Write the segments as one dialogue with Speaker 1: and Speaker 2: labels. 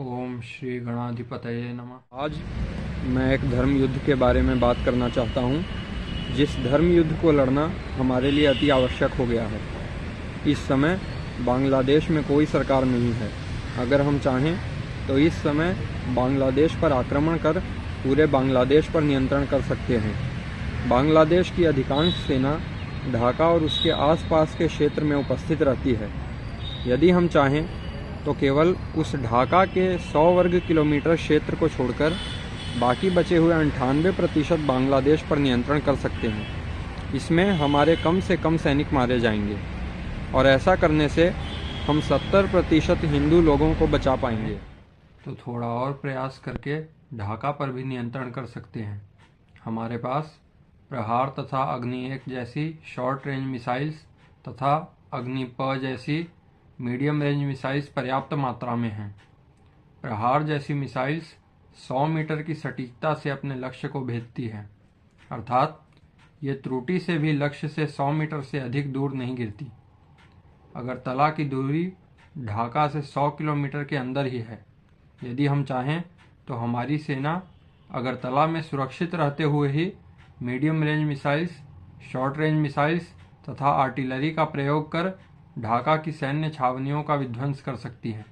Speaker 1: ओम श्री गणाधिपतये नमः।
Speaker 2: आज मैं एक धर्म युद्ध के बारे में बात करना चाहता हूँ, जिस धर्म युद्ध को लड़ना हमारे लिए अति आवश्यक हो गया है। इस समय बांग्लादेश में कोई सरकार नहीं है। अगर हम चाहें तो इस समय बांग्लादेश पर आक्रमण कर पूरे बांग्लादेश पर नियंत्रण कर सकते हैं। बांग्लादेश की अधिकांश सेना ढाका और उसके आसपास के क्षेत्र में उपस्थित रहती है। यदि हम चाहें तो केवल उस ढाका के 100 वर्ग किलोमीटर क्षेत्र को छोड़कर बाकी बचे हुए 98% बांग्लादेश पर नियंत्रण कर सकते हैं। इसमें हमारे कम से कम सैनिक मारे जाएंगे और ऐसा करने से हम 70% हिंदू लोगों को बचा पाएंगे।
Speaker 1: तो थोड़ा और प्रयास करके ढाका पर भी नियंत्रण कर सकते हैं। हमारे पास प्रहार तथा अग्नि 1 जैसी शॉर्ट रेंज मिसाइल्स तथा अग्नि प जैसी मीडियम रेंज मिसाइल्स पर्याप्त मात्रा में हैं। प्रहार जैसी मिसाइल्स 100 मीटर की सटीकता से अपने लक्ष्य को भेदती हैं, अर्थात ये त्रुटि से भी लक्ष्य से 100 मीटर से अधिक दूर नहीं गिरती। अगरतला की दूरी ढाका से 100 किलोमीटर के अंदर ही है। यदि हम चाहें तो हमारी सेना अगरतला में सुरक्षित रहते हुए ही medium range missiles, short range missiles तथा आर्टिलरी का प्रयोग कर ढाका की सैन्य छावनियों का विध्वंस कर सकती हैं।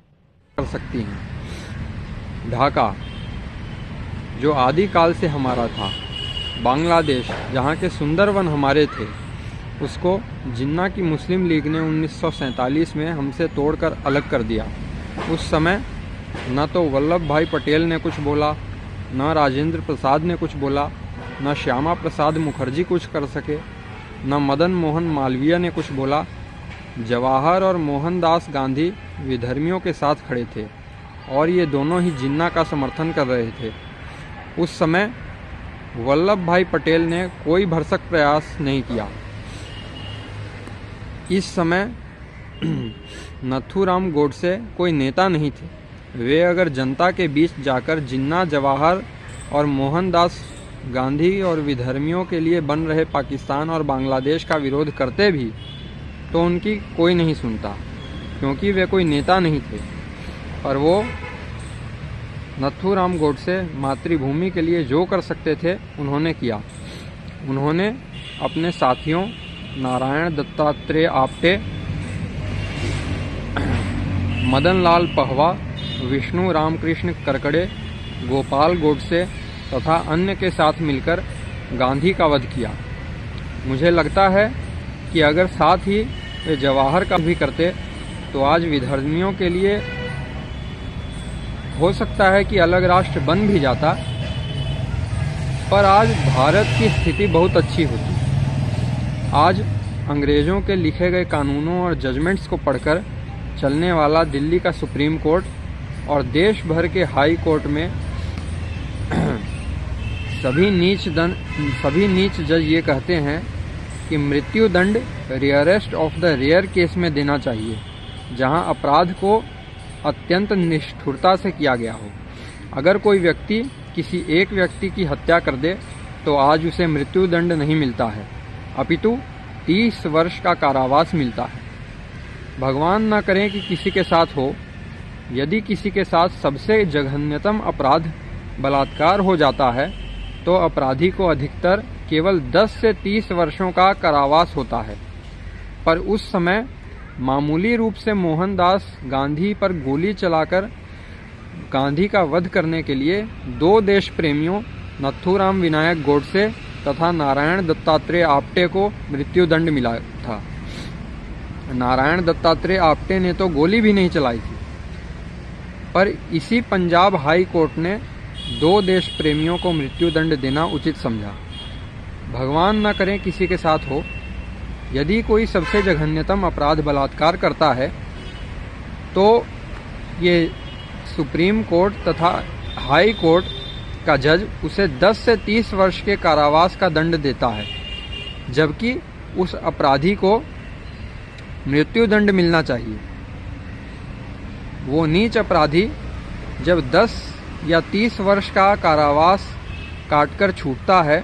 Speaker 2: ढाका जो आदि काल से हमारा था, बांग्लादेश जहाँ के सुंदर वन हमारे थे, उसको जिन्ना की मुस्लिम लीग ने 1947 में हमसे तोड़कर अलग कर दिया। उस समय न तो वल्लभ भाई पटेल ने कुछ बोला, न राजेंद्र प्रसाद ने कुछ बोला, न श्यामा प्रसाद मुखर्जी कुछ कर सके, न मदन मोहन मालवीय ने कुछ बोला। जवाहर और मोहनदास गांधी विधर्मियों के साथ खड़े थे और ये दोनों ही जिन्ना का समर्थन कर रहे थे। उस समय वल्लभ भाई पटेल ने कोई भरसक प्रयास नहीं किया। इस समय नथुराम गोडसे कोई नेता नहीं थे। वे अगर जनता के बीच जाकर जिन्ना, जवाहर और मोहनदास गांधी और विधर्मियों के लिए बन रहे पाकिस्तान और बांग्लादेश का विरोध करते भी तो उनकी कोई नहीं सुनता, क्योंकि वे कोई नेता नहीं थे। और वो नथुराम गोडसे मातृभूमि के लिए जो कर सकते थे उन्होंने किया। उन्होंने अपने साथियों नारायण दत्तात्रेय आप्टे, मदन लाल पहवा, विष्णु रामकृष्ण करकड़े, गोपाल गोडसे तथा अन्य के साथ मिलकर गांधी का वध किया। मुझे लगता है कि अगर साथ ही वे जवाहर का भी करते तो आज विधर्मियों के लिए हो सकता है कि अलग राष्ट्र बन भी जाता, पर आज भारत की स्थिति बहुत अच्छी होती। आज अंग्रेज़ों के लिखे गए कानूनों और जजमेंट्स को पढ़कर चलने वाला दिल्ली का सुप्रीम कोर्ट और देश भर के हाई कोर्ट में सभी नीच जज ये कहते हैं कि मृत्यु दंड rarest of the rare case में देना चाहिए, जहां अपराध को अत्यंत निष्ठुरता से किया गया हो। अगर कोई व्यक्ति किसी एक व्यक्ति की हत्या कर दे तो आज उसे मृत्यु दंड नहीं मिलता है, अपितु 30 वर्ष का कारावास मिलता है। भगवान न करें कि किसी के साथ हो। यदि किसी के साथ सबसे जघन्यतम अपराध बलात्कार हो जाता है तो अपराधी को अधिकतर केवल 10 से 30 वर्षों का कारावास होता है। पर उस समय मामूली रूप से मोहनदास गांधी पर गोली चलाकर गांधी का वध करने के लिए 2 देश प्रेमियों नथुराम विनायक गोडसे तथा नारायण दत्तात्रेय आप्टे को मृत्यु दंड मिला था। नारायण दत्तात्रेय आप्टे ने तो गोली भी नहीं चलाई थी, पर इसी पंजाब हाई कोर्ट ने 2 देश प्रेमियों को मृत्यु दंड देना उचित समझा। भगवान न करें किसी के साथ हो। यदि कोई सबसे जघन्यतम अपराध बलात्कार करता है तो ये सुप्रीम कोर्ट तथा हाई कोर्ट का जज उसे 10 से 30 वर्ष के कारावास का दंड देता है, जबकि उस अपराधी को मृत्यु दंड मिलना चाहिए। वो नीच अपराधी जब 10 या 30 वर्ष का कारावास काटकर छूटता है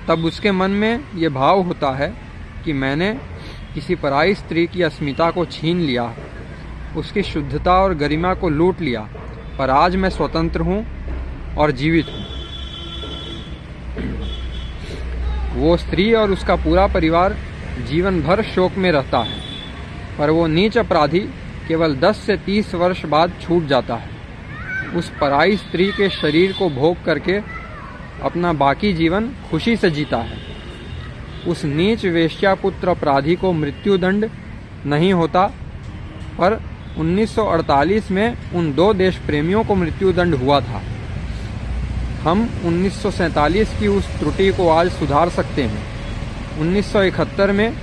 Speaker 2: तब उसके मन में ये भाव होता है कि मैंने किसी पराई स्त्री की अस्मिता को छीन लिया, उसकी शुद्धता और गरिमा को लूट लिया, पर आज मैं स्वतंत्र हूँ और जीवित हूँ। वो स्त्री और उसका पूरा परिवार जीवन भर शोक में रहता है, पर वो नीच अपराधी केवल 10 से 30 वर्ष बाद छूट जाता है। उस पराई स्त्री के शरीर को भोग करके अपना बाकी जीवन खुशी से जीता है। उस नीच वेश्यापुत्र अपराधी को मृत्युदंड नहीं होता, पर 1948 में उन 2 देश प्रेमियों को मृत्युदंड हुआ था। हम 1947 की उस त्रुटि को आज सुधार सकते हैं। 1971 में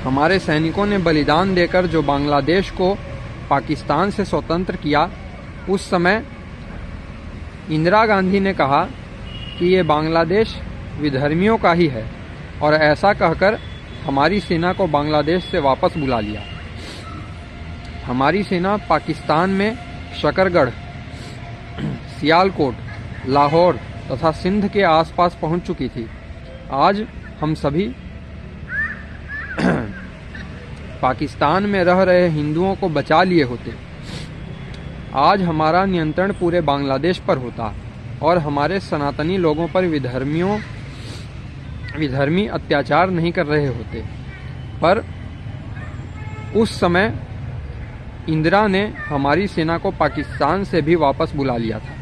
Speaker 2: हमारे सैनिकों ने बलिदान देकर जो बांग्लादेश को पाकिस्तान से स्वतंत्र किया, उस समय इंदिरा गांधी ने कहा कि ये बांग्लादेश विधर्मियों का ही है, और ऐसा कहकर हमारी सेना को बांग्लादेश से वापस बुला लिया। हमारी सेना पाकिस्तान में शकरगढ़, सियालकोट, लाहौर तथा सिंध के आसपास पहुंच चुकी थी। आज हम सभी पाकिस्तान में रह रहे हिंदुओं को बचा लिए होते। आज हमारा नियंत्रण पूरे बांग्लादेश पर होता और हमारे सनातनी लोगों पर विधर्मी अत्याचार नहीं कर रहे होते। पर उस समय इंदिरा ने हमारी सेना को पाकिस्तान से भी वापस बुला लिया था।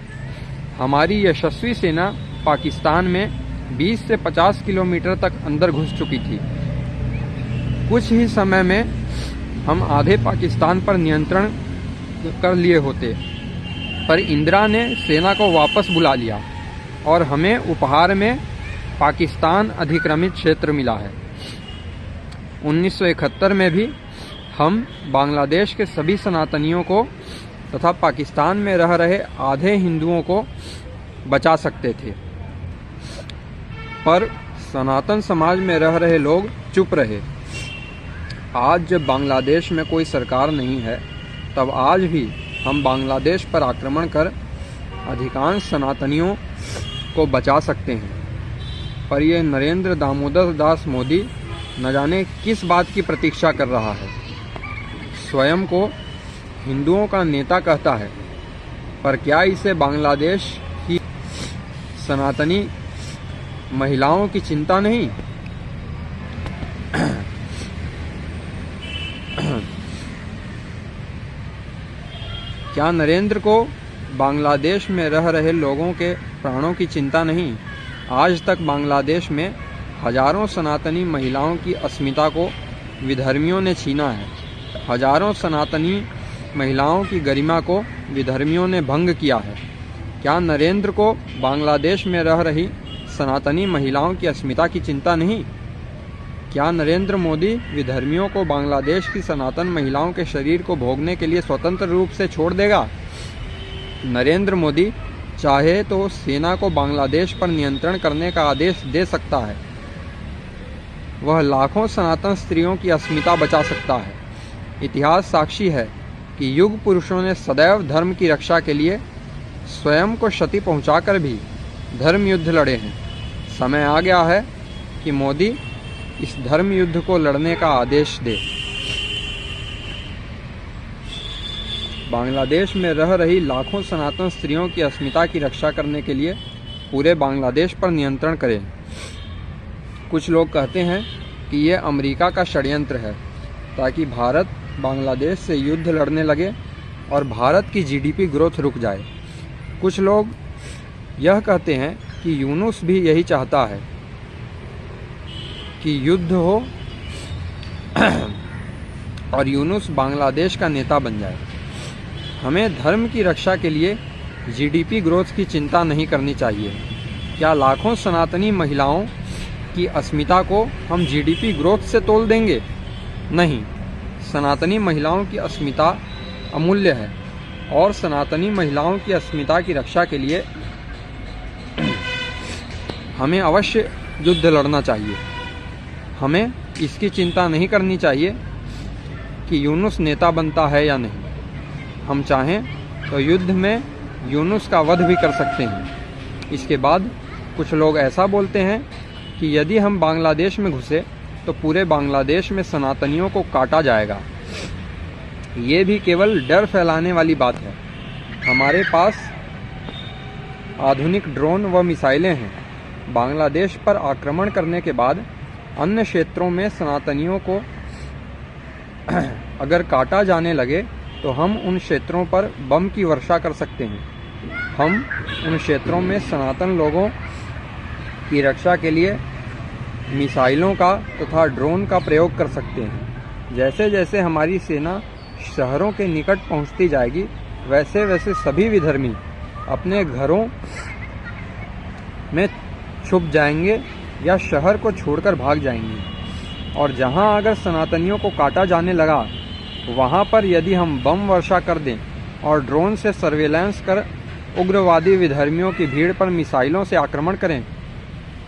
Speaker 2: हमारी यशस्वी सेना पाकिस्तान में 20 से 50 किलोमीटर तक अंदर घुस चुकी थी। कुछ ही समय में हम आधे पाकिस्तान पर नियंत्रण कर लिए होते, पर इंदिरा ने सेना को वापस बुला लिया और हमें उपहार में पाकिस्तान अधिक्रमित क्षेत्र मिला है। 1971 में भी हम बांग्लादेश के सभी सनातनियों को तथा पाकिस्तान में रह रहे आधे हिंदुओं को बचा सकते थे, पर सनातन समाज में रह रहे लोग चुप रहे। आज जब बांग्लादेश में कोई सरकार नहीं है, तब आज भी हम बांग्लादेश पर आक्रमण कर अधिकांश सनातनियों को बचा सकते हैं। पर यह नरेंद्र दामोदर दास मोदी न जाने किस बात की प्रतीक्षा कर रहा है। स्वयं को हिंदुओं का नेता कहता है, पर क्या इसे बांग्लादेश की सनातनी महिलाओं की चिंता नहीं? क्या नरेंद्र को बांग्लादेश में रह रहे लोगों के प्राणों की चिंता नहीं? आज तक बांग्लादेश में हजारों सनातनी महिलाओं की अस्मिता को विधर्मियों ने छीना है। हजारों सनातनी महिलाओं की गरिमा को विधर्मियों ने भंग किया है। क्या नरेंद्र को बांग्लादेश में रह रही सनातनी महिलाओं की अस्मिता की चिंता नहीं? क्या नरेंद्र मोदी विधर्मियों को बांग्लादेश की सनातन महिलाओं के शरीर को भोगने के लिए स्वतंत्र रूप से छोड़ देगा? नरेंद्र मोदी चाहे तो सेना को बांग्लादेश पर नियंत्रण करने का आदेश दे सकता है। वह लाखों सनातन स्त्रियों की अस्मिता बचा सकता है। इतिहास साक्षी है कि युग पुरुषों ने सदैव धर्म की रक्षा के लिए स्वयं को क्षति पहुंचाकर भी धर्म युद्ध लड़े हैं। समय आ गया है कि मोदी इस धर्म युद्ध को लड़ने का आदेश दे। बांग्लादेश में रह रही लाखों सनातन स्त्रियों की अस्मिता की रक्षा करने के लिए पूरे बांग्लादेश पर नियंत्रण करें। कुछ लोग कहते हैं कि यह अमेरिका का षड्यंत्र है ताकि भारत बांग्लादेश से युद्ध लड़ने लगे और भारत की जीडीपी ग्रोथ रुक जाए। कुछ लोग यह कहते हैं कि यूनुस भी यही चाहता है कि युद्ध हो और यूनुस बांग्लादेश का नेता बन जाए। हमें धर्म की रक्षा के लिए जीडीपी ग्रोथ की चिंता नहीं करनी चाहिए। क्या लाखों सनातनी महिलाओं की अस्मिता को हम जीडीपी ग्रोथ से तोल देंगे? नहीं, सनातनी महिलाओं की अस्मिता अमूल्य है और सनातनी महिलाओं की अस्मिता की रक्षा के लिए हमें अवश्य युद्ध लड़ना चाहिए। हमें इसकी चिंता नहीं करनी चाहिए कि यूनुस नेता बनता है या नहीं। हम चाहें तो युद्ध में यूनुस का वध भी कर सकते हैं। इसके बाद कुछ लोग ऐसा बोलते हैं कि यदि हम बांग्लादेश में घुसे तो पूरे बांग्लादेश में सनातनियों को काटा जाएगा। ये भी केवल डर फैलाने वाली बात है। हमारे पास आधुनिक ड्रोन व मिसाइलें हैं। बांग्लादेश पर आक्रमण करने के बाद अन्य क्षेत्रों में सनातनियों को अगर काटा जाने लगे तो हम उन क्षेत्रों पर बम की वर्षा कर सकते हैं। हम उन क्षेत्रों में सनातन लोगों की रक्षा के लिए मिसाइलों का तथा ड्रोन का प्रयोग कर सकते हैं। जैसे जैसे हमारी सेना शहरों के निकट पहुंचती जाएगी, वैसे वैसे सभी विधर्मी अपने घरों में छुप जाएंगे या शहर को छोड़कर भाग जाएंगे। और जहां अगर सनातनियों को काटा जाने लगा, वहां पर यदि हम बम वर्षा कर दें और ड्रोन से सर्वेलेंस कर उग्रवादी विधर्मियों की भीड़ पर मिसाइलों से आक्रमण करें,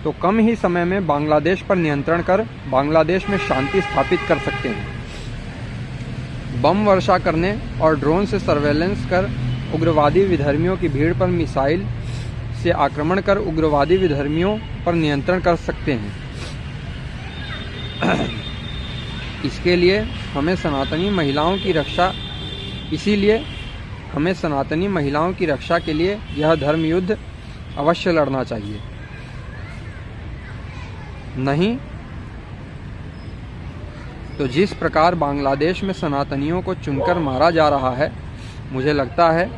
Speaker 2: तो कम ही समय में बांग्लादेश पर नियंत्रण कर बांग्लादेश में शांति स्थापित कर सकते हैं। बम वर्षा करने और ड्रोन से सर्वेलेंस कर उग्रवादी विधर्मियों की भीड़ पर मिसाइल से आक्रमण कर उग्रवादी विधर्मियों पर नियंत्रण कर सकते हैं। इसके लिए हमें सनातनी महिलाओं की रक्षा के लिए यह धर्म युद्ध अवश्य लड़ना चाहिए। नहीं तो जिस प्रकार बांग्लादेश में सनातनियों को चुनकर मारा जा रहा है, मुझे लगता है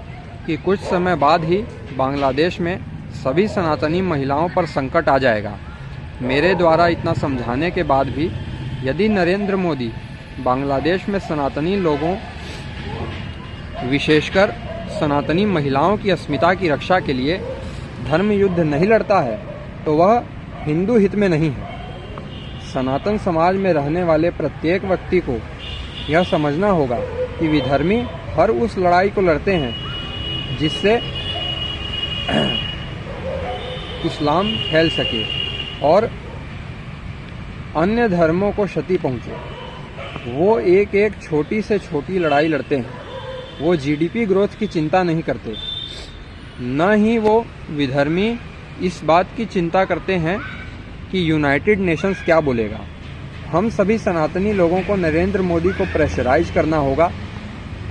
Speaker 2: कि कुछ समय बाद ही बांग्लादेश में सभी सनातनी महिलाओं पर संकट आ जाएगा। मेरे द्वारा इतना समझाने के बाद भी यदि नरेंद्र मोदी बांग्लादेश में सनातनी लोगों, विशेषकर सनातनी महिलाओं की अस्मिता की रक्षा के लिए धर्म युद्ध नहीं लड़ता है, तो वह हिंदू हित में नहीं है। सनातन समाज में रहने वाले प्रत्येक व्यक्ति को यह समझना होगा कि विधर्मी हर उस लड़ाई को लड़ते हैं जिससे इस्लाम फैल सके और अन्य धर्मों को क्षति पहुंचे। वो एक एक छोटी से छोटी लड़ाई लड़ते हैं। वो जीडीपी ग्रोथ की चिंता नहीं करते, न ही वो विधर्मी इस बात की चिंता करते हैं कि यूनाइटेड नेशंस क्या बोलेगा। हम सभी सनातनी लोगों को नरेंद्र मोदी को प्रेशराइज करना होगा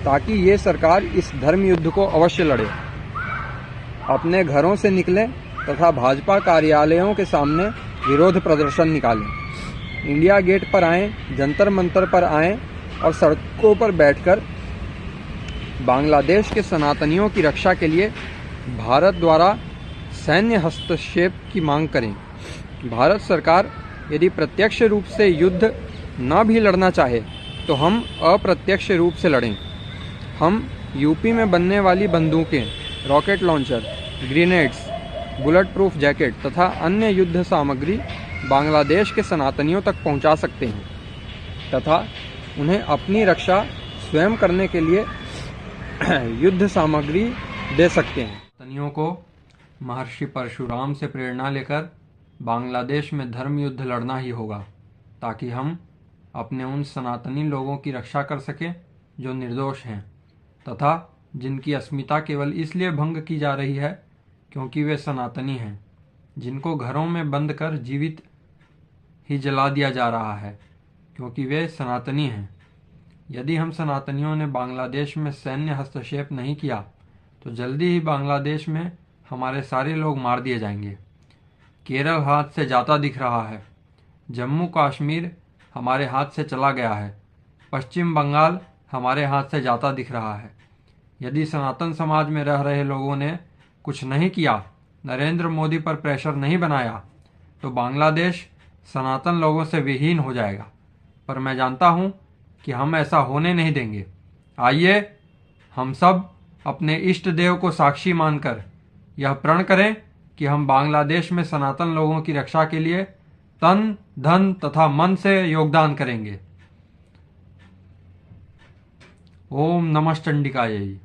Speaker 2: ताकि ये सरकार इस धर्म युद्ध को अवश्य लड़े। अपने घरों से निकलें तथा भाजपा कार्यालयों के सामने विरोध प्रदर्शन निकालें। इंडिया गेट पर आएं, जंतर मंतर पर आएं और सड़कों पर बैठकर बांग्लादेश के सनातनियों की रक्षा के लिए भारत द्वारा सैन्य हस्तक्षेप की मांग करें। भारत सरकार यदि प्रत्यक्ष रूप से युद्ध न भी लड़ना चाहे तो हम अप्रत्यक्ष रूप से लड़ें। हम यूपी में बनने वाली बंदूकें, rocket launcher, grenades, bullet proof jacket तथा अन्य युद्ध सामग्री बांग्लादेश के सनातनियों तक पहुंचा सकते हैं तथा उन्हें अपनी रक्षा स्वयं करने के लिए युद्ध सामग्री दे सकते हैं।
Speaker 1: सनातनियों को महर्षि परशुराम से प्रेरणा लेकर बांग्लादेश में धर्म युद्ध लड़ना ही होगा ताकि हम अपने उन सनातनी लोगों की रक्षा कर सकें जो निर्दोष हैं तथा जिनकी अस्मिता केवल इसलिए भंग की जा रही है क्योंकि वे सनातनी हैं, जिनको घरों में बंद कर जीवित ही जला दिया जा रहा है क्योंकि वे सनातनी हैं। यदि हम सनातनियों ने बांग्लादेश में सैन्य हस्तक्षेप नहीं किया तो जल्दी ही बांग्लादेश में हमारे सारे लोग मार दिए जाएंगे। केरल हाथ से जाता दिख रहा है, जम्मू कश्मीर हमारे हाथ से चला गया है, पश्चिम बंगाल हमारे हाथ से जाता दिख रहा है। यदि सनातन समाज में रह रहे लोगों ने कुछ नहीं किया, नरेंद्र मोदी पर प्रेशर नहीं बनाया, तो बांग्लादेश सनातन लोगों से विहीन हो जाएगा। पर मैं जानता हूं कि हम ऐसा होने नहीं देंगे। आइए हम सब अपने इष्ट देव को साक्षी मानकर यह प्रण करें कि हम बांग्लादेश में सनातन लोगों की रक्षा के लिए तन, धन तथा मन से योगदान करेंगे। ओम नमः चंडिकायै।